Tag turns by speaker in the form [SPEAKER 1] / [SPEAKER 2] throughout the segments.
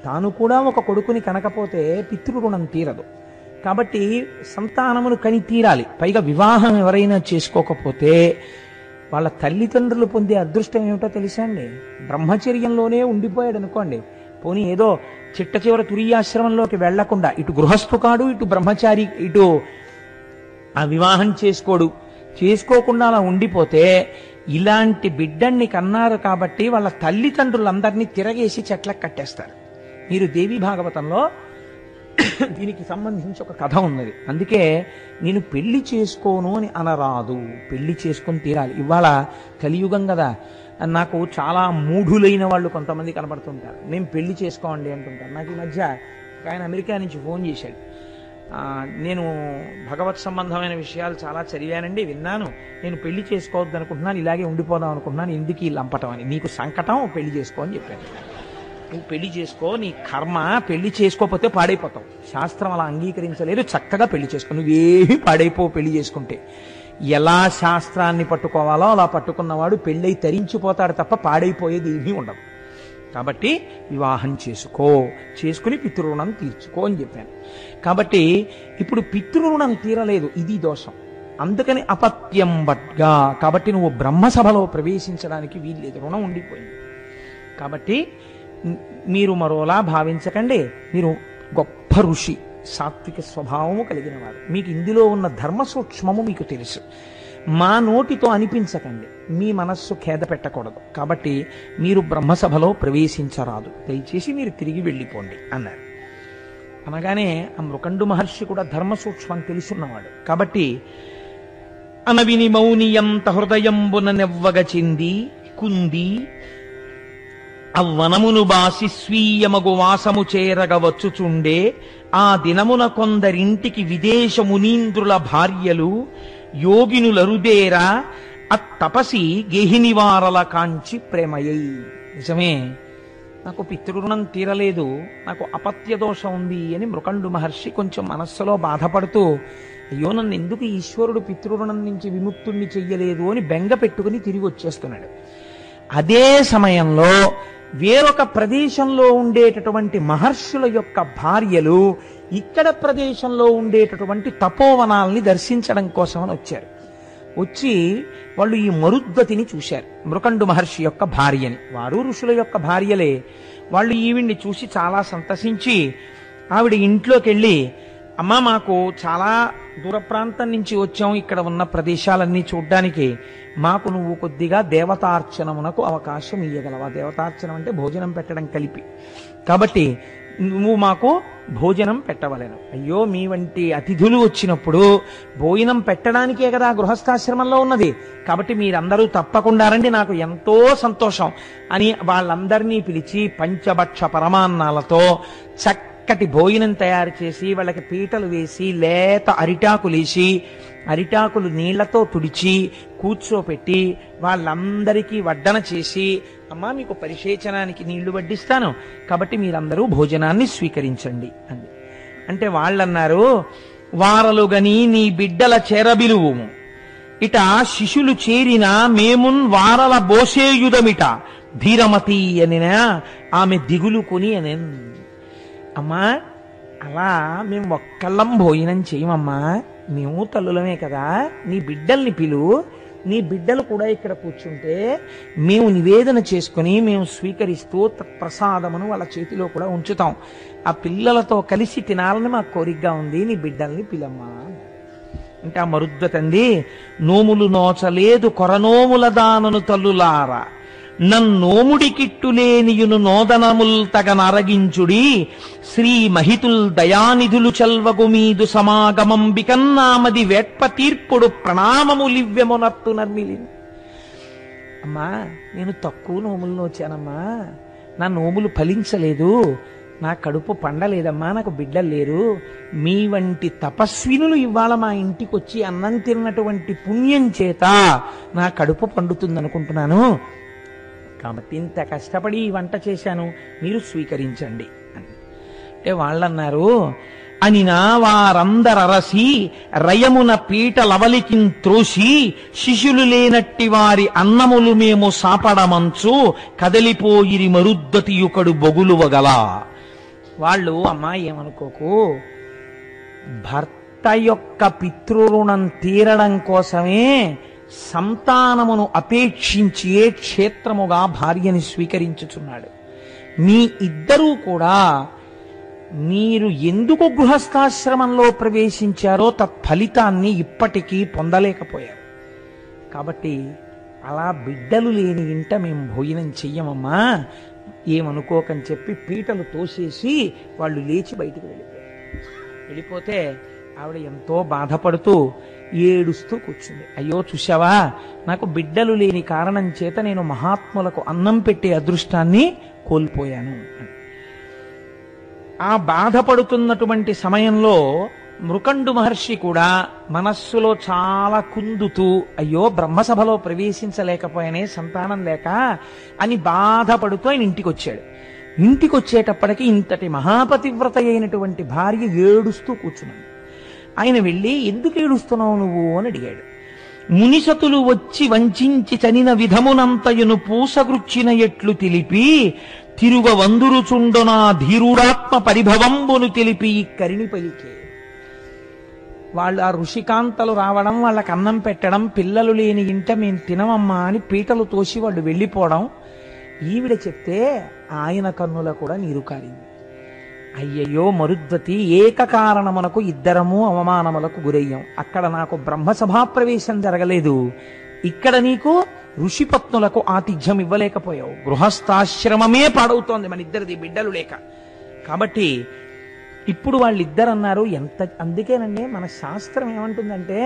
[SPEAKER 1] తాను కూడా ఒక కొడుకుని కనకపోతే పితృరుణం తీరదు. కాబట్టి సంతానమును కని తీరాలి. పైగా వివాహం ఎవరైనా చేసుకోకపోతే వాళ్ళ తల్లిదండ్రులు పొందే అదృష్టం ఏమిటో తెలుసా అండి? బ్రహ్మచర్యంలోనే ఉండిపోయాడు అనుకోండి, పోనీ ఏదో చిట్ట చివర తురీయాశ్రమంలోకి వెళ్లకుండా ఇటు గృహస్థు కాడు, ఇటు బ్రహ్మచారి, ఇటు ఆ వివాహం చేసుకోకుండా అలా ఉండిపోతే ఇలాంటి బిడ్డన్ని కన్నారు కాబట్టి వాళ్ళ తల్లిదండ్రులందరినీ తిరగేసి చెట్లకు కట్టేస్తారు. మీరు దేవి భాగవతంలో దీనికి సంబంధించి ఒక కథ ఉన్నది. అందుకే నేను పెళ్లి చేసుకోను అని అనరాదు, పెళ్లి చేసుకొని తీరాలి. ఇవాళ కలియుగం కదా, నాకు చాలా మూఢులైన వాళ్ళు కొంతమంది కనబడుతుంటారు. మేము పెళ్లి చేసుకోండి అంటుంటారు. నాకు ఈ మధ్య ఆయన అమెరికా నుంచి ఫోన్ చేశాడు. నేను భగవత్ సంబంధమైన విషయాలు చాలా చదివానండి, విన్నాను, నేను పెళ్లి చేసుకోవద్దు అనుకుంటున్నాను, ఇలాగే ఉండిపోదాం అనుకుంటున్నాను, ఎందుకు ఈ లంపటం అని. నీకు సంకటం, పెళ్లి చేసుకో అని చెప్పాను. నువ్వు పెళ్లి చేసుకో, నీ కర్మ, పెళ్లి చేసుకోకపోతే పాడైపోతావు. శాస్త్రం అలా అంగీకరించలేదు, చక్కగా పెళ్లి చేసుకో, నువ్వేమీ పాడైపోవు పెళ్లి చేసుకుంటే. ఎలా శాస్త్రాన్ని పట్టుకోవాలో అలా పట్టుకున్నవాడు పెళ్ళై తరించిపోతాడు తప్ప పాడైపోయేది ఏమీ ఉండదు. కాబట్టి వివాహం చేసుకుని పితృరుణం తీర్చుకో అని చెప్పాను. కాబట్టి ఇప్పుడు పితృరుణం తీరలేదు, ఇది దోషం. అందుకని అపత్యం వడ్గా, కాబట్టి నువ్వు బ్రహ్మసభలో ప్రవేశించడానికి వీల్లేదు, రుణం ఉండిపోయింది. కాబట్టి మీరు మరోలా భావించకండి, మీరు గొప్ప ఋషి, సాత్విక స్వభావము కలిగిన వారు, మీకు ఇందులో ఉన్న ధర్మ సూక్ష్మము మీకు తెలుసు. మా నోటితో అనిపించకండి, మీ మనస్సు ఖేద పెట్టకూడదు. కాబట్టి మీరు బ్రహ్మసభలో ప్రవేశించరాదు, దయచేసి మీరు తిరిగి వెళ్ళిపోండి అన్నారు. అనగానే ఆ మృకండు మహర్షి కూడా ధర్మ సూక్ష్మం తెలుసున్నవాడు. కాబట్టి అనవిని మౌనియంత హృదయంబున నెవ్వగ చెంది కుంది అవ్వనమును బాసి స్వీయమగు వాసము చేరగ వచ్చుచుండే ఆ దినమున కొందరింటికి విదేశ మునీంద్రుల భార్యలు యోగినులరుదేరా అత్తపసి గేహినివారల కాంచి ప్రేమయ్యి. నిజమే, నాకు పితృరుణం తీరలేదు, నాకు అపత్య దోషం ఉంది అని మృకండు మహర్షి కొంచెం మనస్సులో బాధపడుతూ, అయ్యో నన్ను ఎందుకు ఈశ్వరుడు పితృరుణం నుంచి విముక్తుణ్ణి చెయ్యలేదు అని బెంగ పెట్టుకుని తిరిగి వచ్చేస్తున్నాడు. అదే సమయంలో వేరొక ప్రదేశంలో ఉండేటటువంటి మహర్షుల యొక్క భార్యలు ఇక్కడ ప్రదేశంలో ఉండేటటువంటి తపోవనాల్ని దర్శించడం కోసమని వచ్చారు. వచ్చి వాళ్ళు ఈ మరుద్వతిని చూశారు, మృకండు మహర్షి యొక్క భార్యని. వారు ఋషుల యొక్క భార్యలే. వాళ్ళు ఈవిడ్ని చూసి చాలా సంతసించి ఆవిడ ఇంట్లోకి వెళ్ళి, అమ్మా మాకు చాలా దూర ప్రాంతం నుంచి వచ్చాం, ఇక్కడ ఉన్న ప్రదేశాలన్నీ చూడ్డానికి, మాకు నువ్వు కొద్దిగా దేవతార్చనమునకు అవకాశం ఇయ్యగలవా? దేవతార్చనం అంటే భోజనం పెట్టడం కలిపి. కాబట్టి నువ్వు మాకు భోజనం పెట్టవలేను. అయ్యో, మీ వంటి అతిథులు వచ్చినప్పుడు భోజనం పెట్టడానికే కదా గృహస్థాశ్రమంలో ఉన్నది, కాబట్టి మీరందరూ తప్పకుండా రండి, నాకు ఎంతో సంతోషం అని వాళ్ళందరినీ పిలిచి పంచభక్ష పరమాన్నాలతో చక్కటి భోజనం తయారు చేసి వాళ్ళకి పీటలు వేసి లేత అరిటాకులేసి అరిటాకులు నీళ్లతో తుడిచి కూర్చోపెట్టి వాళ్ళందరికీ వడ్డన చేసి, అమ్మా మీకు పరిశేచనానికి నీళ్లు వడ్డిస్తాను, కాబట్టి మీరందరూ భోజనాన్ని స్వీకరించండి అంది. అంటే వాళ్ళన్నారు, వారలుగని నీ బిడ్డల చేరబిలువుము, ఇట శిశులు చేరిన మేమున్ వారల బోసేయుధమిట ధీరమతి అనినా ఆమె దిగులు కొని అని. అమ్మా అలా మేము ఒక్కళ్ళం భోజనం చేయమమ్మా, మేము తల్లులమే కదా, నీ బిడ్డల్ని పిలు, నీ బిడ్డలు కూడా ఇక్కడ కూర్చుంటే మేము నివేదన చేసుకుని మేము స్వీకరిస్తూ ప్రసాదమును వాళ్ళ చేతిలో కూడా ఉంచుతాం, ఆ పిల్లలతో కలిసి తినాలని మాకు కోరికగా ఉంది, నీ బిడ్డల్ని పిలమ్మా. అంటే ఆ మరుద్వతంది, నోములు నోచలేదు కొరనోముల దానను తల్లులారా, నన్నోముడి కిట్టులేనియును నోదనముల్ తగనరగించుడి, శ్రీ మహితుల్ దయానిధులు చల్వగు మీదు సమాగమంబికన్నామది వేట్ప తీర్పుడు ప్రణామములివ్యమునర్తు నర్మిలి. అమ్మా నేను తక్కువ నోములు నోచానమ్మా, నా నోములు ఫలించలేదు, నా కడుపు పండలేదమ్మా, నాకు బిడ్డలు లేరు, మీ వంటి తపస్వినులు ఇవాళ మా ఇంటికి వచ్చి అన్నం తిన్నటువంటి పుణ్యం చేత నా కడుపు పండుతుందనుకుంటున్నాను, కాబట్టి ఇంత కష్టపడి ఈ వంట చేశాను, మీరు స్వీకరించండి అని. అంటే వాళ్ళన్నారు, అనినా వారందరరసి రయమున పీట లవలికిన్ త్రోసి శిశులు లేనట్టి వారి అన్నములు మేము సాపడమంచు కదలిపోయిరి మరుద్దతియుకడు బొగులువగల. వాళ్ళు అమ్మా ఏమనుకోకు, భర్త యొక్క పితృరుణం తీరడం కోసమే సంతానమును అపేక్షించే క్షేత్రముగా భార్యని స్వీకరించుచున్నాడు. మీ ఇద్దరూ కూడా మీరు ఎందుకు గృహస్థాశ్రమంలో ప్రవేశించారో తత్ఫలితాన్ని ఇప్పటికీ పొందలేకపోయారు. కాబట్టి అలా బిడ్డలు లేని ఇంట మేము భోజనం చెయ్యమమ్మా, ఏమనుకోకని చెప్పి పీటలు తోసేసి వాళ్ళు లేచి బయటికి వెళ్ళిపోతే ఆవిడ ఎంతో బాధపడుతూ ఏడుస్తూ కూర్చుంది. అయ్యో చూశావా, నాకు బిడ్డలు లేని కారణం చేత నేను మహాత్ములకు అన్నం పెట్టే అదృష్టాన్ని కోల్పోయాను. ఆ బాధపడుతున్నటువంటి సమయంలో మృకండు మహర్షి కూడా మనస్సులో చాలా కుందుతూ, అయ్యో బ్రహ్మసభలో ప్రవేశించలేకపోయానే సంతానం లేక అని బాధపడుతూ ఆయన ఇంటికి వచ్చాడు. ఇంటికి వచ్చేటప్పటికి ఇంతటి మహాపతివ్రత అయినటువంటి భార్య ఏడుస్తూ కూర్చున్నాడు. ఆయన వెళ్ళి, ఎందుకు ఏడుస్తున్నావు నువ్వు అని అడిగాడు. మునిసతులు వచ్చి వంచించి చనిన విధమునంతయును పూసగృచ్చిన ఎట్లు తెలిపి తిరుగ వందురుచుండునా ధీరుడాత్మ పరిభవంబును తెలిపి కరిణి పలికే. వాళ్ళు ఆ ఋషికాంతలు రావడం, వాళ్ళకి అన్నం పెట్టడం, పిల్లలు లేని ఇంట మేము తినమమ్మా అని పీటలు తోసి వాళ్ళు వెళ్ళిపోవడం ఈవిడ చెప్తే ఆయన కన్నుల కూడా నీరు కారింది. అయ్యయ్యో మరుద్వతి, ఏకకారణమునకు ఇద్దరము అవమానములకు గురయ్యాం. అక్కడ నాకు బ్రహ్మసభాప్రవేశం జరగలేదు, ఇక్కడ నీకు ఋషిపత్నులకు ఆతిథ్యం ఇవ్వలేకపోయావు. గృహస్థాశ్రమమే పాడవుతోంది మన ఇద్దరిది బిడ్డలు లేక. కాబట్టి ఇప్పుడు వాళ్ళిద్దరు అన్నారు, అందుకేనండి మన శాస్త్రం ఏమంటుందంటే,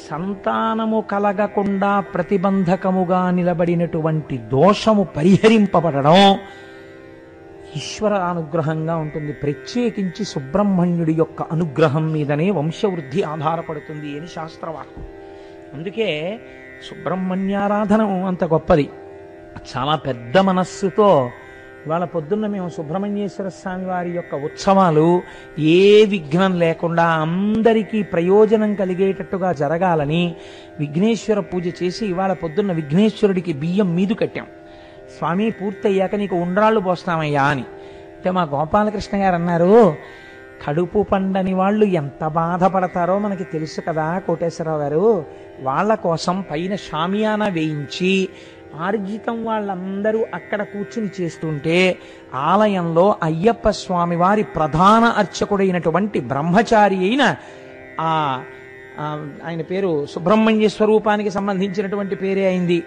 [SPEAKER 1] సంతానము కలగకుండా ప్రతిబంధకముగా నిలబడినటువంటి దోషము పరిహరింపబడడం ఈశ్వర అనుగ్రహంగా ఉంటుంది. ప్రత్యేకించి సుబ్రహ్మణ్యుడి యొక్క అనుగ్రహం మీదనే వంశవృద్ధి ఆధారపడుతుంది అని శాస్త్రవాక్యం. అందుకే సుబ్రహ్మణ్యారాధన అంత గొప్పది. చాలా పెద్ద మనస్సుతో ఇవాళ పొద్దున్న మేము సుబ్రహ్మణ్యేశ్వర స్వామి వారి యొక్క ఉత్సవాలు ఏ విఘ్నం లేకుండా అందరికీ ప్రయోజనం కలిగేటట్టుగా జరగాలని విఘ్నేశ్వర పూజ చేసి ఇవాళ పొద్దున్న విఘ్నేశ్వరుడికి బియ్యం మీదు కట్టాం. స్వామి పూర్తయ్యాక నీకు ఉండ్రాళ్ళు పోస్తామయ్యా అని. అంటే మా గోపాలకృష్ణ గారు అన్నారు, కడుపు పండని వాళ్ళు ఎంత బాధపడతారో మనకి తెలుసు కదా కోటేశ్వరరావు గారు, వాళ్ళ కోసం పైన షామియానా వేయించి ఆర్జితం వాళ్ళందరూ అక్కడ కూర్చుని చేస్తుంటే ఆలయంలో అయ్యప్ప స్వామి వారి ప్రధాన అర్చకుడైనటువంటి బ్రహ్మచారి అయిన ఆయన పేరు సుబ్రహ్మణ్య స్వరూపానికి సంబంధించినటువంటి పేరే అయింది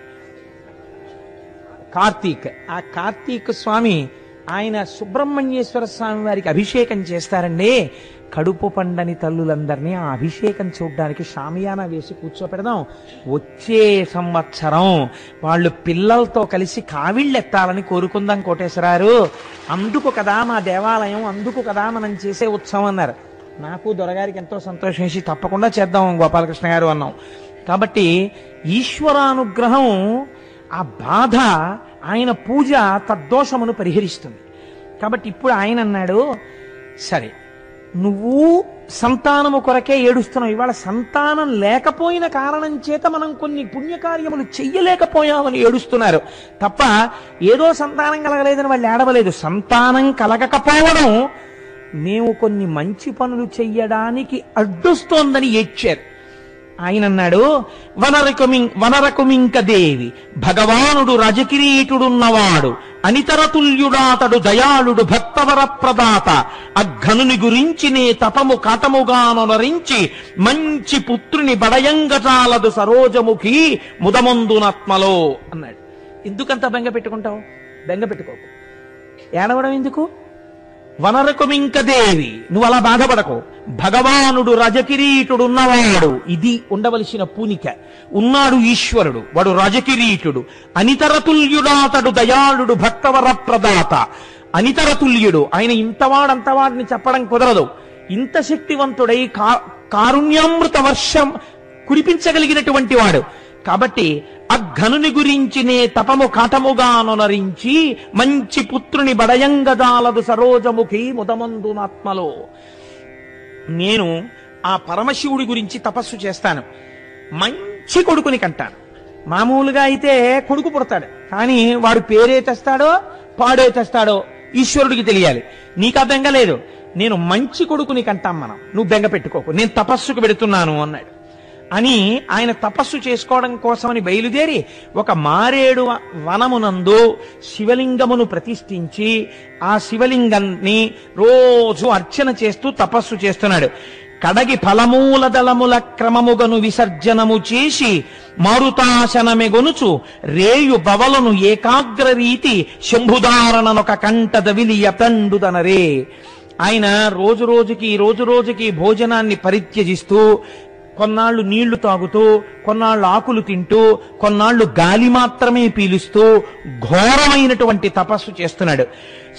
[SPEAKER 1] కార్తీక్. ఆ కార్తీక్ స్వామి ఆయన సుబ్రహ్మణ్యేశ్వర స్వామి వారికి అభిషేకం చేస్తారండి. కడుపు పండని తల్లులందరినీ ఆ అభిషేకం చూడ్డానికి షామియానా వేసి కూర్చోపెడదాం. వచ్చే సంవత్సరం వాళ్ళు పిల్లలతో కలిసి కావిళ్ళెత్తాలని కోరుకుందాం కోటేశ్వరారు. అందుకు కదా మా దేవాలయం, అందుకు కదా మనం చేసే ఉత్సవం అన్నారు. నాకు దొరగారికి ఎంతో సంతోషం వేసి తప్పకుండా చేద్దాం గోపాలకృష్ణ గారు అన్నాం. కాబట్టి ఈశ్వరానుగ్రహం, ఆ బాధ, ఆయన పూజ తద్దోషమును పరిహరిస్తుంది. కాబట్టి ఇప్పుడు ఆయన అన్నాడు, సరే నువ్వు సంతానము కొరకే ఏడుస్తున్నావు, ఇవాళ సంతానం లేకపోయిన కారణం చేత మనం కొన్ని పుణ్యకార్యములు చెయ్యలేకపోయామని ఏడుస్తున్నారు తప్ప ఏదో సంతానం కలగలేదని వాళ్ళు ఏడవలేదు. సంతానం కలగకపోవడం మేము కొన్ని మంచి పనులు చెయ్యడానికి అడ్డొస్తోందని ఏడ్చారు. ఆయన అన్నాడు, వనరకుమింక దేవి భగవానుడు రజకిరీటుడున్నవాడు అనితరతుల్యుడాతడు దయాళుడు భక్తవర ప్రదాత అఘనుని గురించి నే తపము కాటముగానొనరించి మంచి పుత్రుని బడయంగచాలదు సరోజముఖి ముదమందునాత్మలో అన్నాడు. ఎందుకంత బెంగ పెట్టుకుంటావు? బెంగ పెట్టుకోకు, ఏడవడం ఎందుకు? వనరకుమింక దేవి, నువ్వు అలా బాధపడకు. భగవానుడు రజకిరీటుడున్నవాడు, ఇది ఉండవలసిన పూనిక. ఉన్నాడు ఈశ్వరుడు, వాడు రజకిరీటుడు. అనితరతుల్యుడాతడు దయాళుడు భక్తవర ప్రదాత. అనితరతుల్యుడు, ఆయన ఇంతవాడంతవాడిని చెప్పడం కుదరదు. ఇంత శక్తివంతుడై కారుణ్యామృత వర్షం కురిపించగలిగినటువంటి వాడు. కాబట్టి అఘనుని గురించినే తపము కాటముగానొనరించి మంచి పుత్రుని బడయంగదాలదు సరోజముఖి ముదమందునాత్మలో. నేను ఆ పరమశివుడి గురించి తపస్సు చేస్తాను, మంచి కొడుకుని కంటాను. మామూలుగా అయితే కొడుకు పుడతాడు, కానీ వాడు పేరే తెస్తాడో పాడే తెస్తాడో ఈశ్వరుడికి తెలియాలి. నీకు ఆ బెంగ లేదు. నేను మంచి కొడుకుని కంటాం మనం, నువ్వు బెంగ పెట్టుకోకు, నేను తపస్సుకు పెడుతున్నాను అన్నాడు. అని ఆయన తపస్సు చేసుకోవడం కోసమని బయలుదేరి ఒక మారేడు వనమునందు శివలింగమును ప్రతిష్ఠించి ఆ శివలింగాన్ని రోజు అర్చన చేస్తూ తపస్సు చేస్తున్నాడు. కడగి ఫలమూల దళముల క్రమముగను విసర్జనము చేసి మారుతాశనమెగొనుచు రేయు బవలను ఏకాగ్ర రీతి శంభుదారణనొక కంటదవిలి అతండుదనరే. ఆయన రోజు రోజుకి భోజనాన్ని పరిత్యజిస్తూ, కొన్నాళ్లు నీళ్లు తాగుతూ, కొన్నాళ్లు ఆకులు తింటూ, కొన్నాళ్లు గాలి మాత్రమే పీలుస్తూ ఘోరమైనటువంటి తపస్సు చేస్తున్నాడు.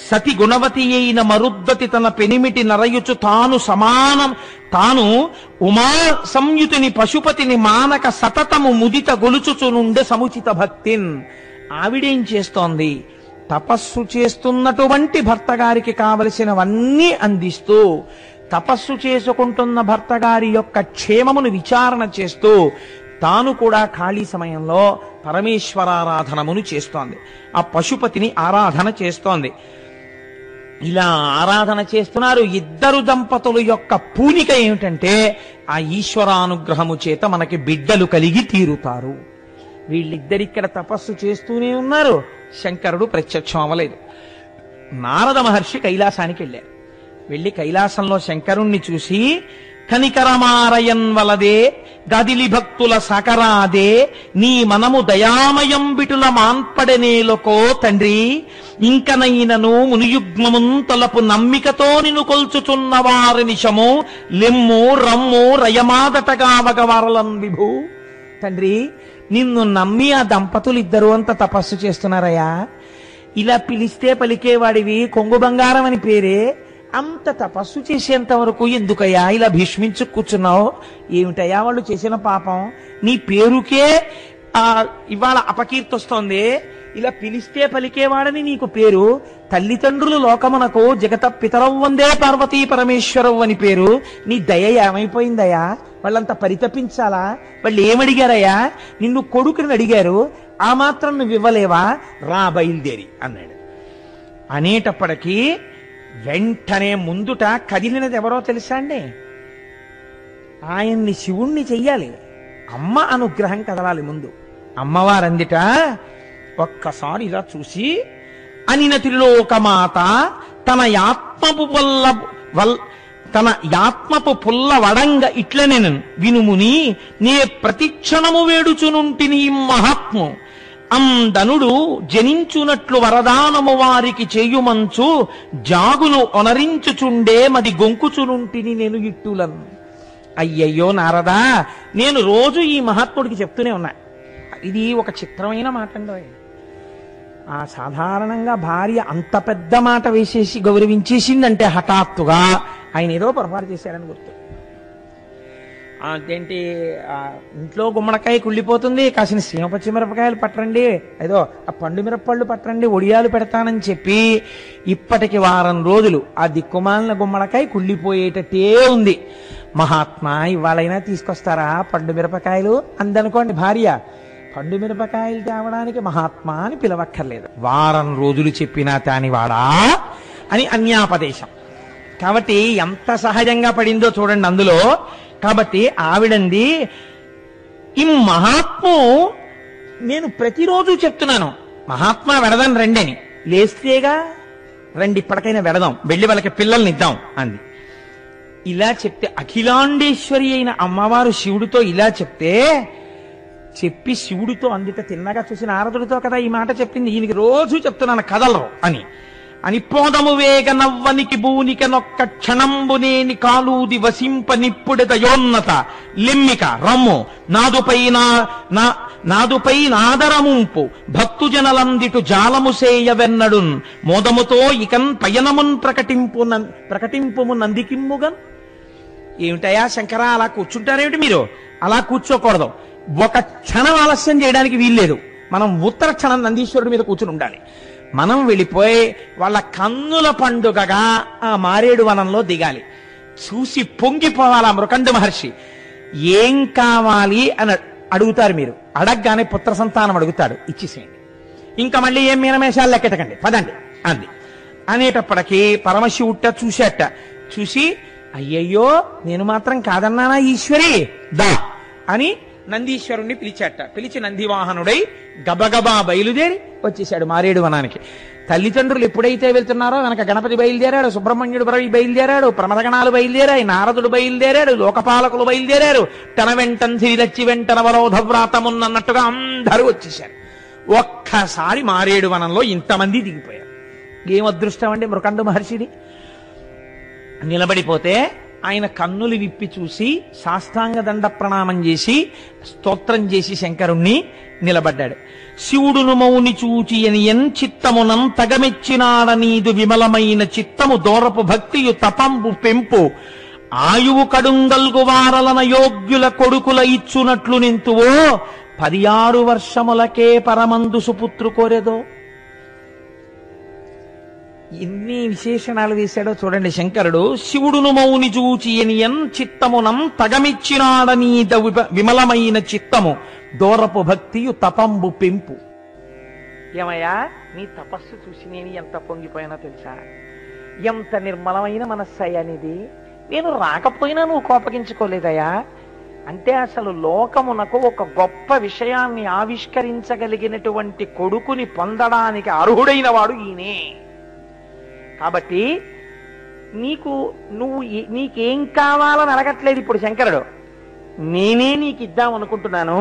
[SPEAKER 1] సతి గుణవతి అయిన మరుద్దతి తన పెనిమిటి నరయుచు తాను ఉమా సంయుతిని పశుపతిని మానక సతతము ముదిత గొలుచుచునుండే సముచిత భక్తిన్. ఆవిడేం చేస్తోంది? తపస్సు చేస్తున్నటువంటి భర్త గారికి కావలసినవన్నీ అందిస్తూ, తపస్సు చేసుకుంటున్న భర్త గారి యొక్క క్షేమమును విచారణ చేస్తూ, తాను కూడా ఖాళీ సమయంలో పరమేశ్వరారాధనమును చేస్తోంది. ఆ పశుపతిని ఆరాధన చేస్తోంది. ఇలా ఆరాధన చేస్తున్నారు. ఇద్దరు దంపతుల యొక్క పూనిక ఏమిటంటే ఆ ఈశ్వరానుగ్రహము చేత మనకి బిడ్డలు కలిగి తీరుతారు. వీళ్ళిద్దరిక్కడ తపస్సు చేస్తూనే ఉన్నారు. శంకరుడు ప్రత్యక్షం అవ్వలేదు. నారద మహర్షి కైలాసానికి వెళ్ళారు. వెళ్ళి కైలాసంలో శంకరుణ్ణి చూసి, కనికరమారయన్ వలదే గదిలి భక్తుల సకరాదే నీ మనము దయామయం బిటుల మాన్పడనేలకో తండ్రి, ఇంకనైనను మునియుగ్మమున్ తలపు నమ్మికతో నిన్ను కొల్చుచున్న వారి నిశము లెమ్ము రమ్ము రయమాదటగావగవారలన్ విభు. తండ్రి, నిన్ను నమ్మి ఆ దంపతులు ఇద్దరు అంత తపస్సు చేస్తున్నారయ్యా. ఇలా పిలిస్తే పలికేవాడివి, కొంగు బంగారం అని పేరే. అంత తపస్సు చేసేంత వరకు ఎందుకయ్యా ఇలా భీష్మించు కూర్చున్నావు? ఏమిటయ్యా వాళ్ళు చేసిన పాపం? నీ పేరుకే ఇవాళ అపకీర్తి వస్తోంది. ఇలా పిలిస్తే పలికేవాడని నీకు పేరు. తల్లిదండ్రులు లోకమునకు జగత పితరవ్ వందే పార్వతీ పరమేశ్వరవ్ అని పేరు. నీ దయ ఏమైపోయిందయ్యా? వాళ్ళంత పరితపించాలా? వాళ్ళు ఏమడిగారయ్యా? నిన్ను కొడుకుని అడిగారు, ఆ మాత్రం నువ్వు ఇవ్వలేవా? రా బయలుదేరి అన్నాడు. అనేటప్పటికీ వెంటనే ముందుట కదిలినది ఎవరో తెలుసా అండి? ఆయన్ని శివుణ్ణి చెయ్యాలి, అమ్మ అనుగ్రహం కదలాలి ముందు. అమ్మవారందిట ఒక్కసారి ఇలా చూసి, అనిన త్రిలోకమాత తన యాత్మపు పుల్ల వడంగ ఇట్లనెను వినుముని నే ప్రతిక్షణము వేడుచునుంటిని మహాత్ము అందనుడు జనించునట్లు వరదానము వారికి చేయుమంచు జాగులు ఒనరించుచుండే మది గొంకుచునుంటిని నేను ఇట్టులను. అయ్యయ్యో నారదా, నేను రోజు ఈ మహాత్ముడికి చెప్తూనే ఉన్నా. ఇది ఒక చిత్రమైన మాట అండి. సాధారణంగా భార్య అంత పెద్ద మాట వేసేసి గౌరవించేసిందంటే హఠాత్తుగా ఆయన ఏదో పొరపాటు చేశారని గుర్తు. అదేంటి, ఇంట్లో గుమ్మడికాయ కుళ్ళిపోతుంది, కాసిన సీమ పచ్చిమిరపకాయలు పట్టరండి, ఏదో ఆ పండు మిరపళ్ళు పట్టరండి, ఒడియాలు పెడతానని చెప్పి ఇప్పటికి వారం రోజులు ఆ దిక్కుమాలిన గుమ్మడికాయ కుళ్ళిపోయేటట్టే ఉంది. మహాత్మా ఇవాళైనా తీసుకొస్తారా పండు మిరపకాయలు అందనుకోండి భార్య. పండు మిరపకాయలు తేవడానికి మహాత్మా అని పిలవక్కర్లేదు. వారం రోజులు చెప్పినా తానివాడా అని అన్యాపదేశం. కాబట్టి ఎంత సహజంగా పడిందో చూడండి అందులో. కాబట్టి ఆవిడంది, ఈ మహాత్ము నేను ప్రతిరోజు చెప్తున్నాను, మహాత్మా వెడదాం రండి అని. లేస్తేగా రండి ఇప్పటికైనా వెడదాం, వెళ్ళి వాళ్ళకి పిల్లల్ని ఇద్దాం అంది. ఇలా చెప్తే అఖిలాండేశ్వరి అయిన అమ్మవారు శివుడితో ఇలా చెప్పి శివుడితో అందిట తిన్నగా చూసిన నారదుడితో కదా ఈ మాట చెప్పింది. ఈయనకి రోజు చెప్తున్నాను కదలరు అని పోదము వేగ నవ్వనికి బూనిక నొక్క క్షణంబునేని కాలూది వసింప నిప్పుడి దయోన్నత లిమ్మిక రమ్ము నాదుపై నాదరముంపు భక్తుజనలందిటు జాలము సేయవెన్నడున్ మోదముతో ఇకన్ పయనమున్ ప్రకటింపుము నందికిమ్ముగన్. ఏమిటయా శంకరా అలా కూర్చుంటారేమిటి మీరు? అలా కూర్చోకూడదు. ఒక క్షణం ఆలస్యం చేయడానికి వీల్లేదు. మనం ఉత్తర క్షణం నందీశ్వరుడి మీద కూర్చుని ఉండాలి. మనం వెళ్ళిపోయి వాళ్ళ కన్నుల పండుగగా ఆ మారేడు వనంలో దిగాలి. చూసి పొంగిపోవాలి ఆ మృకండ మహర్షి. ఏం కావాలి అని అడుగుతారు మీరు. అడగగానే పుత్ర సంతానం అడుగుతాడు, ఇచ్చేసేయండి. ఇంకా మళ్ళీ ఏం మీనమేషాలు లెక్కెట్టకండి, పదండి అంది. అనేటప్పటికీ పరమశివుట్ట చూశాట. చూసి అయ్యయ్యో నేను మాత్రం కాదన్నానా ఈశ్వరి దా అని నందీశ్వరుణ్ణి పిలిచాట. పిలిచి నందివాహనుడై గబగబా బయలుదేరి వచ్చేశాడు మారేడు వనానికి. తల్లిదండ్రులు ఎప్పుడైతే వెళ్తున్నారో వెనక గణపతి బయలుదేరాడు, సుబ్రహ్మణ్యుడు బయలుదేరాడు, ప్రమదగణాలు బయలుదేరాయి, నారదుడు బయలుదేరాడు, లోకపాలకులు బయలుదేరారు. తన వెంటన్ సిరిదచ్చి వెంటన వరోధ వ్రాతమున్నట్టుగా అందరూ వచ్చేశారు. ఒక్కసారి మారేడు వనంలో ఇంతమంది దిగిపోయారు. ఏం అదృష్టం అండి మృకండు మహర్షిది. నిలబడిపోతే ఆయన కన్నులు విప్పి చూసి సాష్టాంగ దండ ప్రణామం చేసి స్తోత్రం చేసి శంకరుణ్ణి నిలబడ్డాడు. శివుడును మౌని చూచి ఎనియన్ చిత్తమునం తగమెచ్చినాడనీదు విమలమైన చిత్తము దూరపు భక్తియు తపంబు పెంపు ఆయువు కడుంగల్గు వారలన యోగ్యుల కొడుకుల ఇచ్చునట్లు నింతువో 16 వర్షములకే పరమందు సుపుత్రు కోరెదో. ఎన్ని విశేషణాలు వేశాడో చూడండి శంకరుడు. శివుడును మౌని చూచి ఎనియన్ చిత్తమునం తగమిచ్చినాడనీద విమలమైన చిత్తము దూరపు భక్తియు తపంబు పెంపు. ఏమయ్యా నీ తపస్సు చూసి నేను ఎంత పొంగిపోయానో తెలుసా? ఎంత నిర్మలమైన మనస్సయ్యా నీది. నేను రాకపోయినా నువ్వు కోపగించుకోలేదయ్యా. అంటే అసలు లోకమునకు ఒక గొప్ప విషయాన్ని ఆవిష్కరించగలిగినటువంటి కొడుకుని పొందడానికి అర్హుడైన వాడు ఈయనే. కాబట్టి నీకేం కావాలని అడగట్లేదు ఇప్పుడు శంకరుడు. నేనే నీకు ఇద్దాం అనుకుంటున్నాను.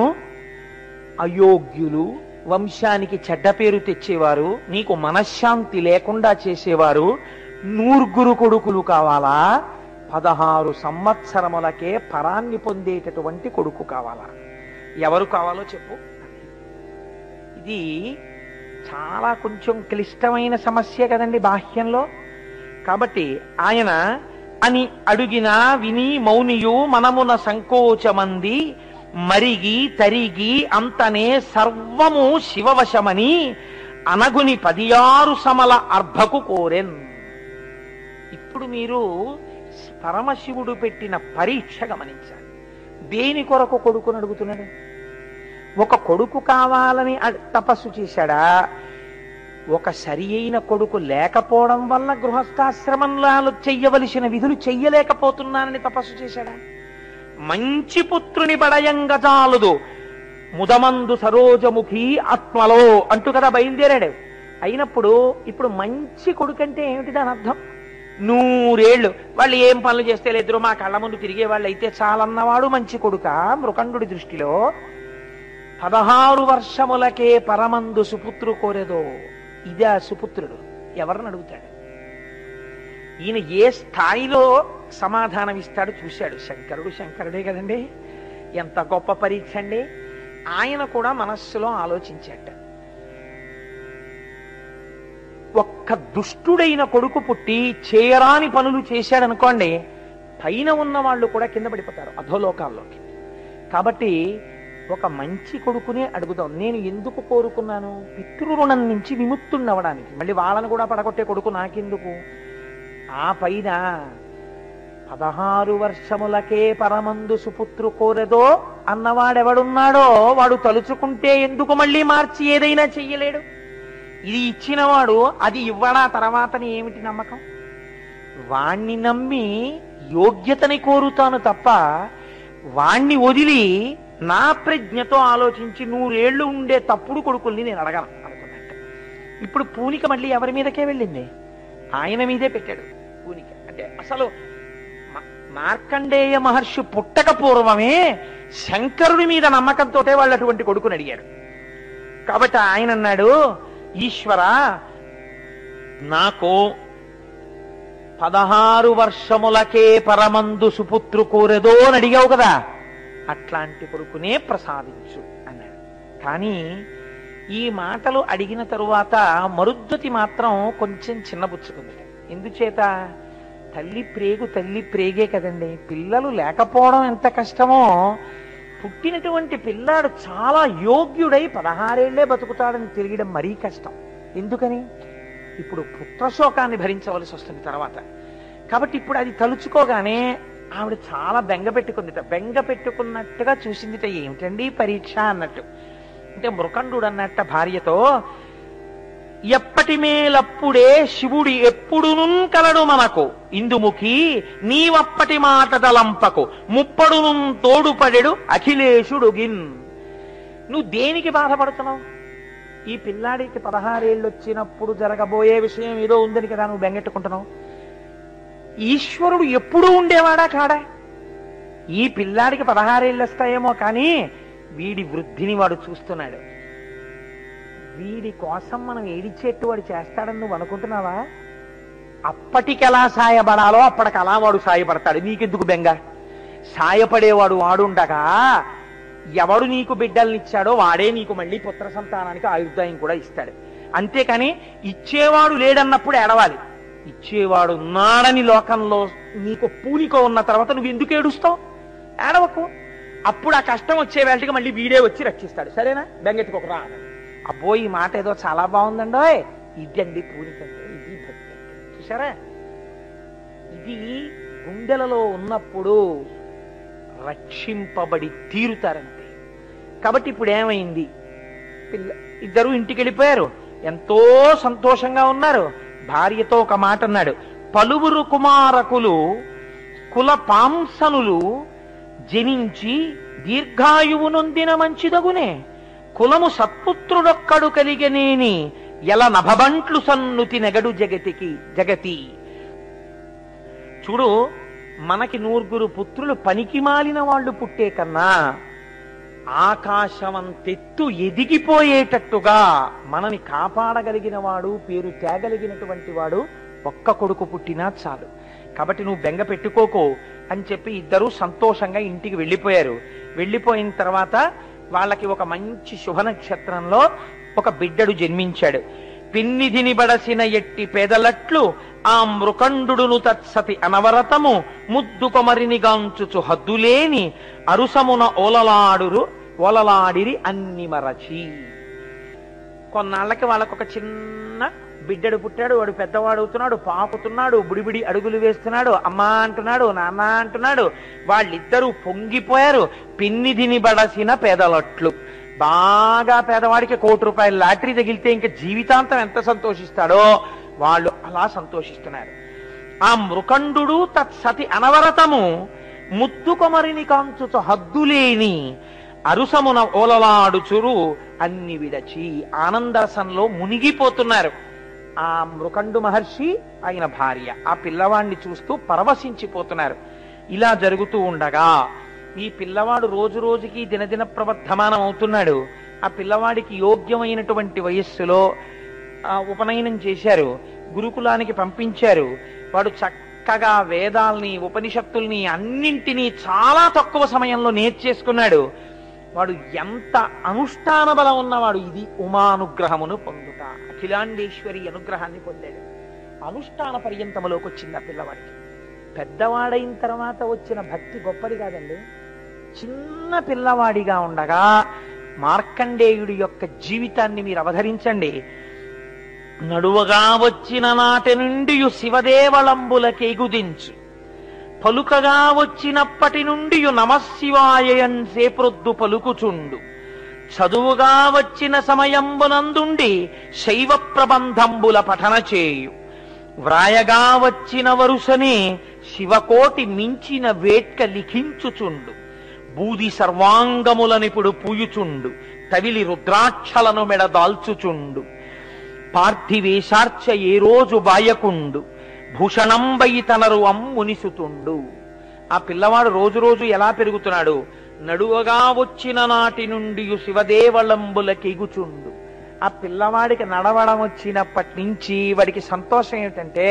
[SPEAKER 1] అయోగ్యులు, వంశానికి చెడ్డ పేరు తెచ్చేవారు, నీకు మనశ్శాంతి లేకుండా చేసేవారు 100 కొడుకులు కావాలా? 16 సంవత్సరములకే పరాన్ని పొందేటటువంటి కొడుకు కావాలా? ఎవరు కావాలో చెప్పు. ఇది చాలా కొంచెం క్లిష్టమైన సమస్య కదండి బాహ్యంలో. కాబట్టి ఆయన అని అడుగినా విని మౌనియు మనమున సంకోచమంది మరిగి తరిగి అంతనే సర్వము శివవశమని అనగుని 16 సమల అర్భకు కోరెన్. ఇప్పుడు మీరు పరమశివుడు పెట్టిన పరీక్ష గమనించాలి. దేని కొరకు కొడుకుని అడుగుతున్నాడు? ఒక కొడుకు కావాలని తపస్సు చేశాడా? ఒక సరి అయిన కొడుకు లేకపోవడం వల్ల గృహస్థాశ్రమంలో చెయ్యవలసిన విధులు చెయ్యలేకపోతున్నానని తపస్సు చేశాడా? మంచి పుత్రుని బడయంగజాలుదు ముదమందు సరోజముఖి ఆత్మలో అంటూ కదా బయలుదేరాడు. అయినప్పుడు ఇప్పుడు మంచి కొడుకంటే ఏమిటి దాని అర్థం? 100 ఏళ్ళు వాళ్ళు ఏం పనులు చేస్తే లేదురు మా కళ్ళ ముందు తిరిగే వాళ్ళు అయితే చాలన్నవాడు మంచి కొడుక మృకండుడి దృష్టిలో? 16 వర్షములకే పరమందు సుపుత్రు కోరేదో. ఇదే సుపుత్రుడు. ఎవరిని అడుగుతాడు? ఈయన ఏ స్థాయిలో సమాధానం ఇస్తాడు చూశాడు. శంకరుడే కదండి. ఎంత గొప్ప పరీక్ష అండి. ఆయన కూడా మనస్సులో ఆలోచించాట. ఒక్క దుష్టుడైన కొడుకు పుట్టి చేయరాని పనులు చేశాడనుకోండి, పైన ఉన్న వాళ్ళు కూడా కింద పడిపోతారు అధోలోకాల్లోకి. కాబట్టి ఒక మంచి కొడుకునే అడుగుదాం. నేను ఎందుకు కోరుకున్నాను? పితృరుణం నుంచి విముక్తున్నవడానికి. మళ్ళీ వాళ్ళను కూడా పడగొట్టే కొడుకు నాకెందుకు? ఆ పైన 16 వర్షములకే పరమందు సుపుత్రు కోరెదో అన్నవాడెవడున్నాడో వాడు తలుచుకుంటే ఎందుకు మళ్ళీ మార్చి ఏదైనా చెయ్యలేడు? ఇది ఇచ్చినవాడు అది ఇవ్వడా తర్వాతని ఏమిటి నమ్మకం? వాణ్ణి నమ్మి యోగ్యతని కోరుతాను తప్ప వాణ్ణి వదిలి నా ప్రజ్ఞతో ఆలోచించి 100 ఏళ్ళు ఉండే తప్పుడు కొడుకుల్ని నేను అడగను అనుకున్నట్ట. ఇప్పుడు పూనిక మళ్ళీ ఎవరి మీదకే వెళ్ళింది? ఆయన మీదే పెట్టాడు పూనిక. అంటే అసలు మార్కండేయ మహర్షి పుట్టక పూర్వమే శంకరుని మీద నమ్మకంతో వాళ్ళు అటువంటి కొడుకుని అడిగారు. కాబట్టి ఆయన అన్నాడు, ఈశ్వర నాకు 16 వర్షములకే పరమందు సుపుత్రు కోరెదో అని అడిగావు కదా, అట్లాంటి కొడుకునే ప్రసాదించు అన్నాడు. కానీ ఈ మాటలు అడిగిన తరువాత మరుద్వతి మాత్రం కొంచెం చిన్నబుచ్చుకుంది. ఎందుచేత? తల్లి ప్రేగే కదండి. పిల్లలు లేకపోవడం ఎంత కష్టమో, పుట్టినటువంటి పిల్లాడు చాలా యోగ్యుడై 16 ఏళ్లే బతుకుతాడని తెలియడం మరీ కష్టం. ఎందుకని? ఇప్పుడు పుత్రశోకాన్ని భరించవలసి వస్తుంది తర్వాత. కాబట్టి ఇప్పుడు అది తలుచుకోగానే ఆవిడ చాలా బెంగ పెట్టుకుందిట. బెంగ పెట్టుకున్నట్టుగా చూసిందిట. ఏమిటండి పరీక్ష అన్నట్టు. అంటే మృకండు అన్నట్ట భార్యతో, ఎప్పటి మేలప్పుడే శివుడి ఎప్పుడును కలడు మనకు ఇందుముఖి నీవప్పటి మాట తలంపకు ముప్పడును తోడుపడెడు అఖిలేశుడుగిన్. నువ్వు దేనికి బాధపడుతున్నావు? ఈ పిల్లాడికి 16 ఏళ్ళు వచ్చినప్పుడు జరగబోయే విషయం ఏదో ఉందని కదా నువ్వు బెంగెట్టుకుంటున్నావు. ఈశ్వరుడు ఎప్పుడూ ఉండేవాడా కాడా? ఈ పిల్లాడికి 16 ఏళ్ళు వస్తాయేమో కానీ వీడి వృద్ధిని వాడు చూస్తున్నాడు. వీడి కోసం మనం ఏడిచేట్టు వాడు చేస్తాడని నువ్వు అనుకుంటున్నావా? అప్పటికి ఎలా సాయపడాలో అప్పటికి అలా వాడు సాయపడతాడు. నీకెందుకు బెంగ? సాయపడేవాడు వాడుండగా ఎవడు నీకు బిడ్డల్నిచ్చాడో వాడే నీకు మళ్ళీ పుత్ర సంతానానికి ఆయుర్దాయం కూడా ఇస్తాడు. అంతేకాని ఇచ్చేవాడు లేడన్నప్పుడు ఏడవాలి. ఇచ్చేవాడు ఉన్నాడని లోకంలో నీకు పూనిక ఉన్న తర్వాత నువ్వు ఎందుకు ఏడుస్తావు? ఏడవకు. అప్పుడు ఆ కష్టం వచ్చే వేళకి మళ్ళీ వీడే వచ్చి రక్షిస్తాడు. సరేనా? బెంగెట్టుకోకరా. అబ్బో ఈ మాట ఏదో చాలా బాగుందండో. ఇది అండి పూనిక అంటే, ఇది భక్తి అంటే. చూసారా? ఇది గుండెలలో ఉన్నప్పుడు రక్షింపబడి తీరుతారంతే. కాబట్టి ఇప్పుడు ఏమైంది? ఇద్దరు ఇంటికి వెళ్ళిపోయారు, ఎంతో సంతోషంగా ఉన్నారు. భార్యతో ఒక మాట అన్నాడు, పలువురు కుమారకులు కుల పాంసనులు జనించి దీర్ఘాయువు నొందిన మంచిదగునే, కులము సత్పుత్రుడొక్కడు కలిగనేని ఎల నభబంట్లు సన్నుతి నెగడు జగతి. చూడు, మనకి 9 పుత్రులు పనికి మాలిన వాళ్ళు పుట్టే కన్నా ఆకాశమంతెత్తు ఎదిగిపోయేటట్టుగా మనని కాపాడగలిగిన వాడు, పేరు తేగలిగినటువంటి వాడు ఒక్క కొడుకు పుట్టినా చాలు. కాబట్టి నువ్వు బెంగ పెట్టుకోకు అని చెప్పి ఇద్దరు సంతోషంగా ఇంటికి వెళ్ళిపోయారు. వెళ్ళిపోయిన తర్వాత వాళ్ళకి ఒక మంచి శుభ నక్షత్రంలో ఒక బిడ్డడు జన్మించాడు. పిన్నిధిని బడసిన ఎట్టి పేదలట్లు ఆ మృకండును తత్సతి అనవరతము ముద్దు కొమరిని గాంచుచు హద్దులేని అరుసమున ఓలలాడిరి అన్ని మరచి. కొన్నాళ్ళకి వాళ్ళకొక చిన్న బిడ్డడు పుట్టాడు. వాడు పెద్దవాడు అవుతున్నాడు, పాకుతున్నాడు, బుడిబిడి అడుగులు వేస్తున్నాడు, అమ్మా అంటున్నాడు, నాన్న అంటున్నాడు. వాళ్ళిద్దరూ పొంగిపోయారు. పిన్నిధిని బడసిన పేదలట్లు. బాగా పేదవాడికి 1 కోటి రూపాయల లాటరీ తగిలితే ఇంకా జీవితాంతం ఎంత సంతోషిస్తాడో వాళ్ళు అలా సంతోషిస్తున్నారు. ఆ మృకండు తత్సతి అనవరతము ముద్దు కొమరిని కాంచుచు హద్దులేని అరుసమున ఓలలాడుచురు అన్ని విడచి ఆనందరసంలో మునిగిపోతున్నారు. ఆ మృకండు మహర్షి, ఆయన భార్య, ఆ పిల్లవాడిని చూస్తూ పరవశించిపోతున్నారు. ఇలా జరుగుతూ ఉండగా ఈ పిల్లవాడు రోజు రోజుకి దినదిన ప్రవర్ధమానం అవుతున్నాడు. ఆ పిల్లవాడికి యోగ్యమైనటువంటి వయస్సులో ఉపనయనం చేశారు, గురుకులానికి పంపించారు. వాడు చక్కగా వేదాల్ని, ఉపనిషత్తుల్ని అన్నింటినీ చాలా తక్కువ సమయంలో నేర్చేసుకున్నాడు. వాడు ఎంత అనుష్ఠాన బలం ఉన్నవాడు. ఇది ఉమానుగ్రహమును పొందుట, అఖిలాండేశ్వరి అనుగ్రహాన్ని పొందాడు. అనుష్ఠాన పర్యంతములోకి వచ్చింది ఆ పిల్లవాడికి. పెద్దవాడైన తర్వాత వచ్చిన భక్తి గొప్పది కాదండి. చిన్న పిల్లవాడిగా ఉండగా మార్కండేయుడి యొక్క జీవితాన్ని మీరు అవధరించండి. నడువగా వచ్చిన నాటి నుండి శివదేవళంబులకెగుదించు, పలుకగా వచ్చినప్పటి నుండి నమశివాయన్ సేప్రొద్దు పలుకుచుండు, చదువుగా వచ్చిన సమయంబునందుండి శైవ ప్రబంధంబుల పఠన చేయు, వ్రాయగా వచ్చిన వరుసనే శివకోటి మించిన వేట్క లిఖించుచుండు, బూది సర్వాంగములనిపుడు పూయుచుండు, తవిలి రుద్రాక్షలను మెడదాల్చుచుండు, పార్థివేశార్చ ఏ రోజు బాయకుండు, భూషణంబై తనరు అమ్మునిసుతుండు. ఆ పిల్లవాడు రోజు రోజు ఎలా పెరుగుతున్నాడు? నడువగా వచ్చిన నాటి నుండి శివదేవళంబులకెగుచుండు. ఆ పిల్లవాడికి నడవడం వచ్చినప్పటి నుంచి వాడికి సంతోషం ఏమిటంటే,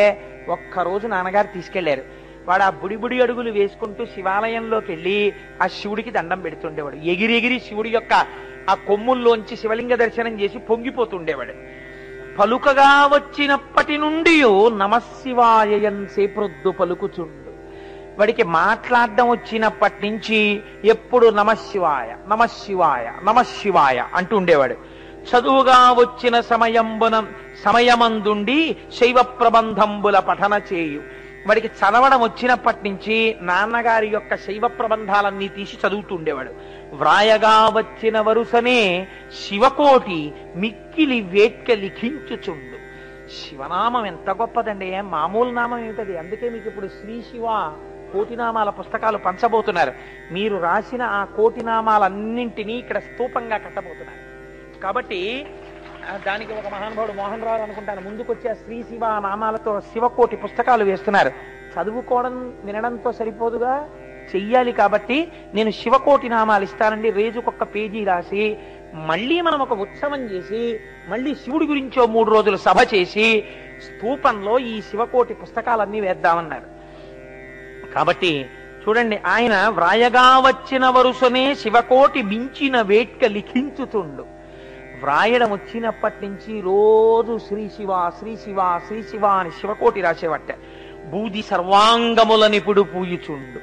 [SPEAKER 1] ఒక్కరోజు నాన్నగారు తీసుకెళ్లారు. వాడు ఆ బుడి అడుగులు వేసుకుంటూ శివాలయంలోకి వెళ్ళి ఆ శివుడికి దండం పెడుతుండేవాడు. ఎగిరి శివుడి యొక్క ఆ కొమ్ముల్లోంచి శివలింగ దర్శనం చేసి పొంగిపోతుండేవాడు. పలుకగా వచ్చినప్పటి నుండి నమశివాయన్ సేప్రొద్దు పలుకుచుండు. వాడికి మాట్లాడడం వచ్చినప్పటి నుంచి ఎప్పుడు నమశివాయ నమశివాయ నమశివాయ అంటూ ఉండేవాడు. చదువుగా వచ్చిన సమయమందుండి శైవ ప్రబంధంబుల పఠన చేయు, వాడికి చదవడం వచ్చినప్పటి నుంచి నాన్నగారి యొక్క శైవ ప్రబంధాలన్నీ తీసి చదువుతూ ఉండేవాడు. వ్రాయగా వచ్చిన వరుసనే శివకోటి మిక్కిలి వేట్క లిఖించుచుండు. శివనామం ఎంత గొప్పదండి, మామూలు నామం ఏమిటది. అందుకే మీకు ఇప్పుడు శ్రీ శివ కోటినామాల పుస్తకాలు పంచబోతున్నారు. మీరు రాసిన ఆ కోటినామాలన్నింటినీ ఇక్కడ స్తూపంగా కట్టబోతున్నారు. కాబట్టి దానికి ఒక మహానుభావుడు మోహన్ రావు అనుకుంటాను ముందుకొచ్చి ఆ శ్రీ శివ నామాలతో శివకోటి పుస్తకాలు వేస్తున్నారు. చదువుకోవడం వినడంతో సరిపోదుగా, చెయ్యాలి. కాబట్టి నేను శివకోటి నామాలు ఇస్తానండి, రోజుకొక్క పేజీ రాసి మళ్ళీ మనం ఒక ఉత్సవం చేసి మళ్ళీ శివుడి గురించో 3 రోజులు సభ చేసి స్తూపంలో ఈ శివకోటి పుస్తకాలన్నీ వేద్దామన్నారు. కాబట్టి చూడండి, ఆయన వ్రాయగా వచ్చిన వరుసనే శివకోటి మించిన వేట్క లిఖించుతుండు. వ్రాయడం వచ్చినప్పటి నుంచి రోజు శ్రీ శివ శ్రీ శివ శ్రీ శివ అని శివకోటి రాసేవట్ట. బూది సర్వాంగములనిపుడు పూయుచుండు.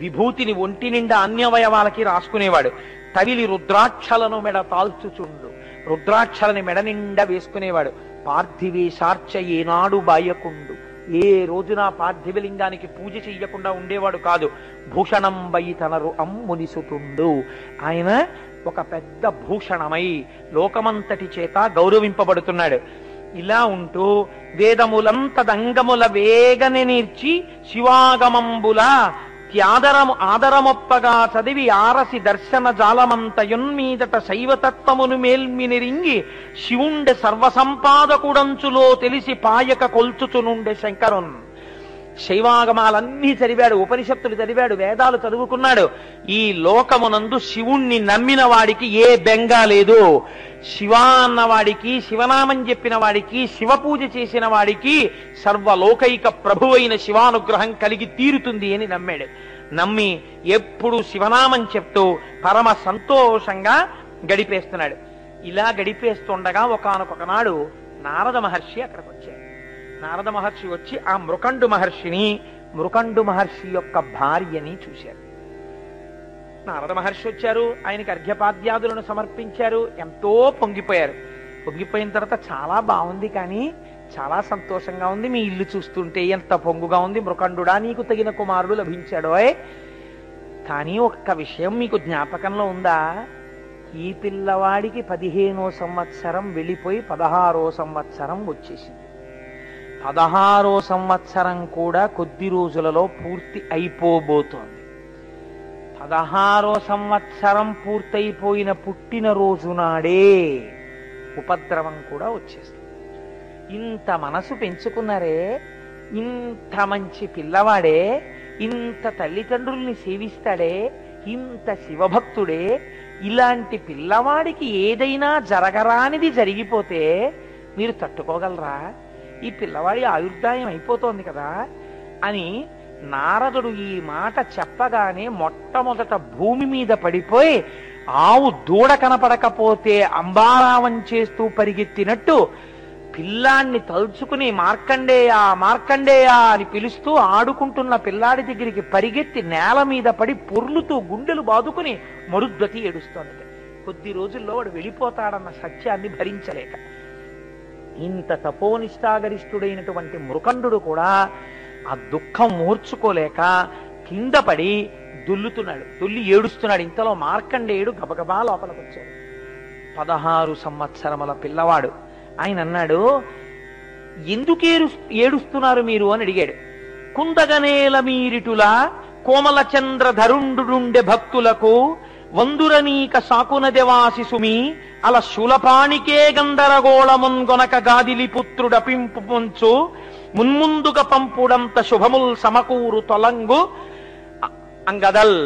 [SPEAKER 1] విభూతిని ఒంటి నిండా అన్యవయవాలకి రాసుకునేవాడు. తవిలి రుద్రాక్షలను మెడ తాల్చుచుండు. రుద్రాక్షలని మెడ నిండా వేసుకునేవాడు. పార్థివేశార్చ ఏనాడు బాయకుండు. ఏ రోజున పార్థివలింగానికి పూజ చెయ్యకుండా ఉండేవాడు కాదు. భూషణం బై తనరు అమ్మునిసుతుండు. ఆయన ఒక పెద్ద భూషణమై లోకమంతటి చేత గౌరవింపబడుతున్నాడు. ఇలా ఉంటూ వేదములంతదంగముల వేగని నేర్చి శివాగమంబుల ఆదరమొప్పగా చదివి ఆరసి దర్శన జాలమంతయున్మీదట శైవతత్వమును మేల్మినిరింగి శివుండె సర్వసంపాదకుడంచులో తెలిసి పాయక కొల్చుచునుండె శంకరున్. శైవాగమాలన్నీ చదివాడు, ఉపనిషత్తులు చదివాడు, వేదాలు చదువుకున్నాడు. ఈ లోకమునందు శివుణ్ణి నమ్మిన వాడికి ఏ బెంగా లేదు. శివ అన్నవాడికి, శివనామం చెప్పిన వాడికి, శివ పూజ చేసిన వాడికి సర్వలోకైక ప్రభువైన శివానుగ్రహం కలిగి తీరుతుంది అని నమ్మాడు. నమ్మి ఎప్పుడు శివనామం చెప్తూ పరమ సంతోషంగా గడిపేస్తున్నాడు. ఇలా గడిపేస్తుండగా ఒకానొకనాడు నారద మహర్షి అక్కడికి వచ్చాడు. నారద మహర్షి వచ్చి ఆ మృకండు మహర్షిని, మృకండు మహర్షి యొక్క భార్యని చూశారు. నారద మహర్షి వచ్చారు, ఆయనకి అర్ఘ్యపాద్యాదులను సమర్పించారు. ఎంతో పొంగిపోయారు. పొంగిపోయిన తర్వాత చాలా బాగుంది, కానీ చాలా సంతోషంగా ఉంది, మీ ఇల్లు చూస్తుంటే ఎంత పొంగుగా ఉంది, మృకండుడా నీకు తగిన కుమారుడు లభించాడోయ్. కానీ ఒక్క విషయం మీకు జ్ఞాపకంలో ఉందా? ఈ పిల్లవాడికి 15వ సంవత్సరం వెళ్ళిపోయి 16వ సంవత్సరం వచ్చేసింది. 16వ సంవత్సరం కూడా కొద్ది రోజులలో పూర్తి అయిపోబోతోంది. 16వ సంవత్సరం పూర్తయిపోయిన పుట్టినరోజు నాడే ఉపద్రవం కూడా వచ్చేస్తుంది. ఇంత మనసు పెంచుకున్నారే, ఇంత మంచి పిల్లవాడే, ఇంత తల్లిదండ్రుల్ని సేవిస్తాడే, ఇంత శివభక్తుడే, ఇలాంటి పిల్లవాడికి ఏదైనా జరగరానిది జరిగిపోతే మీరు తట్టుకోగలరా? ఈ పిల్లవాడి ఆయుర్దాయం అయిపోతోంది కదా అని నారదుడు ఈ మాట చెప్పగానే మొట్టమొదట భూమి మీద పడిపోయి ఆవు దూడ కనపడకపోతే అంబారావం చేస్తూ పరిగెత్తినట్టు పిల్లాన్ని తలుచుకుని మార్కండేయ మార్కండేయ అని పిలుస్తూ ఆడుకుంటున్న పిల్లాడి దగ్గరికి పరిగెత్తి నేల మీద పడి పొర్లుతూ గుండెలు బాదుకుని మరుద్వతి ఏడుస్తోంది. కొద్ది రోజుల్లో వాడు వెళ్ళిపోతాడన్న సత్యాన్ని భరించలేక ఇంత తపోనిష్టాగరిష్ఠుడైనటువంటి మృకండు కూడా ఆ దుఃఖం మూర్చుకోలేక కింద పడి దుల్లుతున్నాడు, దుల్లి ఏడుస్తున్నాడు. ఇంతలో మార్కండేయుడు గబగబా లోపలికి వచ్చాడు. 16 సంవత్సరముల పిల్లవాడు. ఆయన అన్నాడు, ఎందుకు ఏడుస్తున్నారు మీరు అని అడిగాడు. కుందగనేల మీరిటులా కోమల చంద్రధరుండుండె భక్తులకు వందురనీక సాకునదెవాసి సుమి అల శూలపాణికే గందరగోళమున్గొనక గాదిలి పుత్రుడపింపు పొంచు మున్ముందుగా పంపుడంత శుభముల్ సమకూరు తొలంగు అంగదల్.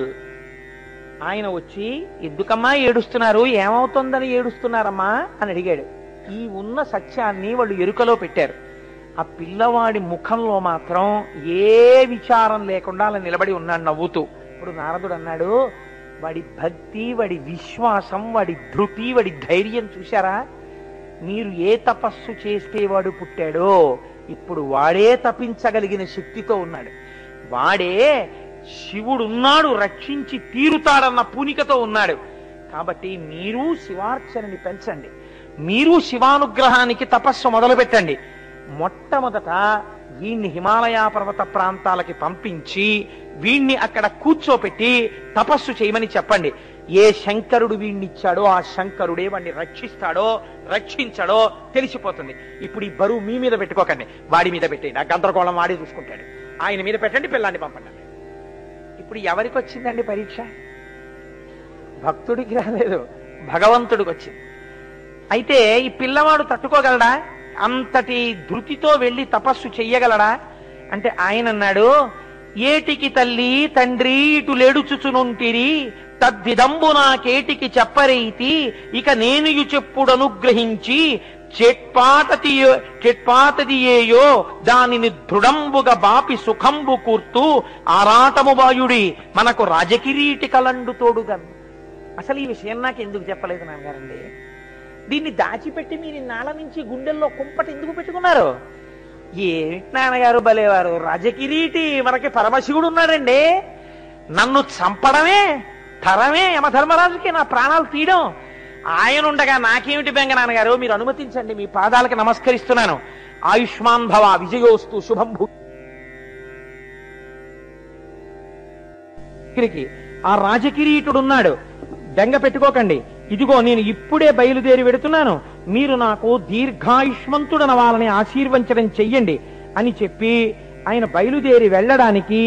[SPEAKER 1] ఆయన వచ్చి, ఎందుకమ్మా ఏడుస్తున్నారు, ఏమవుతుందని ఏడుస్తున్నారమ్మా అని అడిగాడు. ఈ ఉన్న సత్యాన్ని వాళ్ళు ఎరుకలో పెట్టారు. ఆ పిల్లవాడి ముఖంలో మాత్రం ఏ విచారం లేకుండా అలా నిలబడి ఉన్నాడు నవ్వుతూ. ఇప్పుడు నారదుడు అన్నాడు, వాడి భక్తి, వాడి విశ్వాసం, వాడి ధృతి, వాడి ధైర్యం చూశారా? మీరు ఏ తపస్సు చేస్తే వాడు పుట్టాడో ఇప్పుడు వాడే తపించగలిగిన శక్తితో ఉన్నాడు. వాడే శివుడున్నాడు, రక్షించి తీరుతాడన్న పూనికతో ఉన్నాడు. కాబట్టి మీరు శివార్చనని పెంచండి, మీరు శివానుగ్రహానికి తపస్సు మొదలు పెట్టండి. మొట్టమొదట వీణ్ణి హిమాలయ పర్వత ప్రాంతాలకి పంపించి వీణ్ణి అక్కడ కూర్చోపెట్టి తపస్సు చేయమని చెప్పండి. ఏ శంకరుడు వీణ్ణిచ్చాడో ఆ శంకరుడే వాడిని రక్షిస్తాడో రక్షించాడో తెలిసిపోతుంది. ఇప్పుడు ఈ బరువు మీ మీద పెట్టుకోకండి, వాడి మీద పెట్టండి. ఆ గందరగోళం వాడి చూసుకుంటాడు. ఆయన మీద పెట్టండి, పిల్లాన్ని పంపండి. ఇప్పుడు ఎవరికి వచ్చిందండి పరీక్ష? భక్తుడికి రాలేదు, భగవంతుడికి వచ్చింది. అయితే ఈ పిల్లవాడు తట్టుకోగలడా? అంతటి ధృతితో వెళ్ళి తపస్సు చెయ్యగలడా అంటే ఆయన అన్నాడు, ఏటికి తల్లి తండ్రి ఇటు లేడుచుచునుంటిరి తద్విదంబు నాకేటికి చెప్పరైతి ఇక నేను చెప్పుడనుగ్రహించి చెట్పాతదియేయో దానిని దృఢంబుగా బాపి సుఖంబు కూర్తూ ఆరాటము బాయుడి మనకు రాజకిరీటి కలండు తోడుగన్. అసలు ఈ విషయం నాకు ఎందుకు చెప్పలేదు నాన్నగారండి? దీన్ని దాచిపెట్టి మీరు నాళ్ళ నుంచి గుండెల్లో కుంపటి ఎందుకు పెట్టుకున్నారు? ఏమిటి నాన్నగారు బలేవారు, రాజకిరీటి మనకి పరమశివుడు ఉన్నాడండి. నన్ను చంపడమే తరమే యమధర్మరాజుకి నా ప్రాణాలు తీయడం. ఆయన ఉండగా నాకేమిటి బెంగ నాన్నగారు? మీరు అనుమతించండి, మీ పాదాలకి నమస్కరిస్తున్నాను. ఆయుష్మాన్ భవ, విజయోస్తు, శుభం భూ. ఆ రాజకిరీటుడున్నాడు, బెంగ పెట్టుకోకండి. ఇదిగో నేను ఇప్పుడే బయలుదేరి వెడుతున్నాను, మీరు నాకు దీర్ఘాయుష్మంతుడనవాలని ఆశీర్వచనం చెయ్యండి అని చెప్పి ఆయన బయలుదేరి వెళ్ళడానికి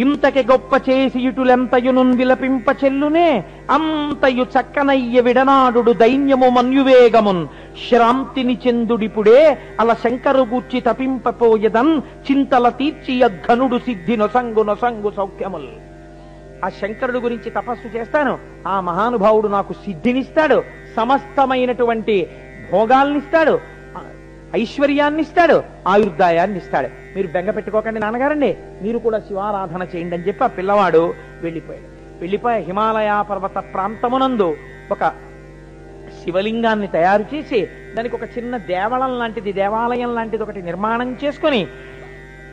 [SPEAKER 1] ఇంతకి గొప్ప చేసి ఇటులెంతయును విలపింప చెల్లునే అంతయు చక్కనయ్య విడనాడు దైన్యము మన్యువేగమున్ శ్రాంతిని చెందుడిపుడే అల శంకరు గూర్చి తపింపపోయదన్ చింతల తీర్చి అఘనుడు సిద్ధి నొసంగు నొసంగు సౌఖ్యముల్. ఆ శంకరుడు గురించి తపస్సు చేస్తాను, ఆ మహానుభావుడు నాకు సిద్ధినిస్తాడు, సమస్తమైనటువంటి భోగాల్నిస్తాడు, ఐశ్వర్యాన్నిస్తాడు, ఆయుర్దాయాన్ని ఇస్తాడు. మీరు బెంగ పెట్టుకోకండి నాన్నగారండి, మీరు కూడా శివారాధన చేయండి అని చెప్పి ఆ పిల్లవాడు వెళ్ళిపోయి హిమాలయ పర్వత ప్రాంతమునందు ఒక శివలింగాన్ని తయారు చేసి దానికి ఒక చిన్న దేవాలయం లాంటిది ఒకటి నిర్మాణం చేసుకొని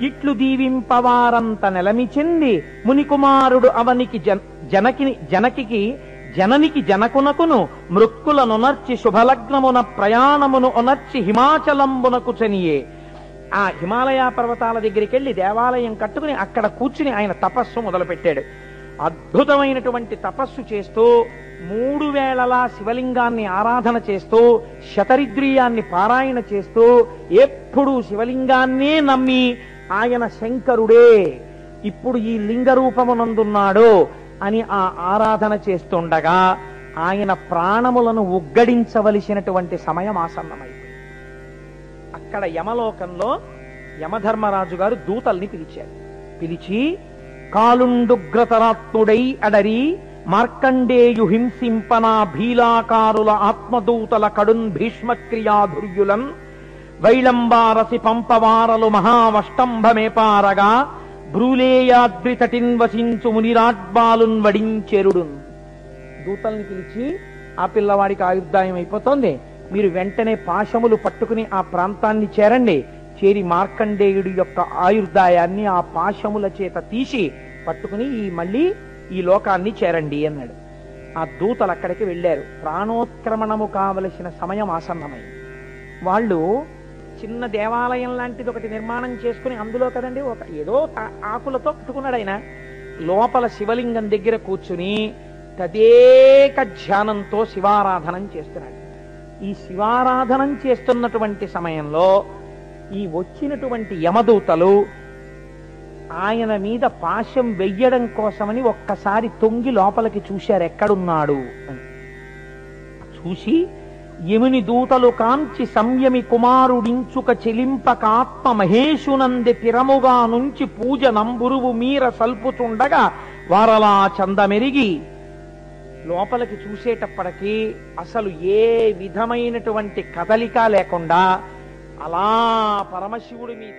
[SPEAKER 1] ఇట్లు దీవింపవారంత నెలమి చెంది మునికుమారుడు అవనికి జననికి జనకునకును మృక్కులనొనర్చి శుభలగ్నమున ప్రయాణమును ఒనర్చి హిమాచలంబునకు చనియే. ఆ హిమాలయ పర్వతాల దగ్గరికి వెళ్లి దేవాలయం కట్టుకుని అక్కడ కూర్చుని ఆయన తపస్సు మొదలుపెట్టాడు. అద్భుతమైనటువంటి తపస్సు చేస్తూ 3 వేళలా శివలింగాన్ని ఆరాధన చేస్తూ శతరిద్రియాన్ని పారాయణ చేస్తూ ఎప్పుడు శివలింగాన్నే నమ్మి ఆయన శంకరుడే ఇప్పుడు ఈ లింగ రూపమునందున్నాడు అని ఆ ఆరాధన చేస్తుండగా ఆయన ప్రాణములను ఉగ్గడించవలసినటువంటి సమయం ఆసన్నమైంది. అక్కడ యమలోకంలో యమధర్మరాజు గారు దూతల్ని పిలిచి కాలుండుగ్రతరాత్ముడై అడరి మార్కండేయు హింసింపనా భీలాకారుల ఆత్మదూతల కడున్ భీష్మక్రియాధుర్యులన్ వైళంబారసి పంపవారలు మహావష్టంభమేపారగా బ్రూలేయాద్రితటిన్ వసించు మునిరాడ్బాలున్ వడించెరుడున్. దూతల్ని పిలిచి ఆ పిల్లవాడికి ఆయుర్దాయం అయిపోతుంది, మీరు వెంటనే పాశములు పట్టుకుని ఆ ప్రాంతాన్ని చేరి మార్కండేయుడి యొక్క ఆయుర్దాయాన్ని ఆ పాశముల చేత తీసి పట్టుకుని మళ్ళీ ఈ లోకాన్ని చేరండి అన్నాడు. ఆ దూతలు అక్కడికి వెళ్ళారు. ప్రాణోత్క్రమణము కావలసిన సమయం ఆసన్నమైంది. వాళ్ళు చిన్న దేవాలయం లాంటిది ఒకటి నిర్మాణం చేసుకుని అందులో కదండి ఒక ఏదో ఆకులతో కట్టుకున్నాడు ఆయన. లోపల శివలింగం దగ్గర కూర్చుని తదేక ధ్యానంతో శివారాధనం చేస్తున్నాడు. ఈ శివారాధనం చేస్తున్నటువంటి సమయంలో ఈ వచ్చినటువంటి యమదూతలు ఆయన మీద పాశం వెయ్యడం కోసమని ఒక్కసారి తొంగి లోపలికి చూశారు ఎక్కడున్నాడు అని. చూసి యముని దూతలు కాంచి సంయమి కుమారుడించుక చెలింపక ఆత్మ మహేశునంది తిరముగా నుంచి పూజ నంబురువు మీర సల్పుతుండగా వారలా చందమెరిగి లోపలికి చూసేటప్పటికీ అసలు ఏ విధమైనటువంటి కదలిక లేకుండా అలా పరమశివుడి మీద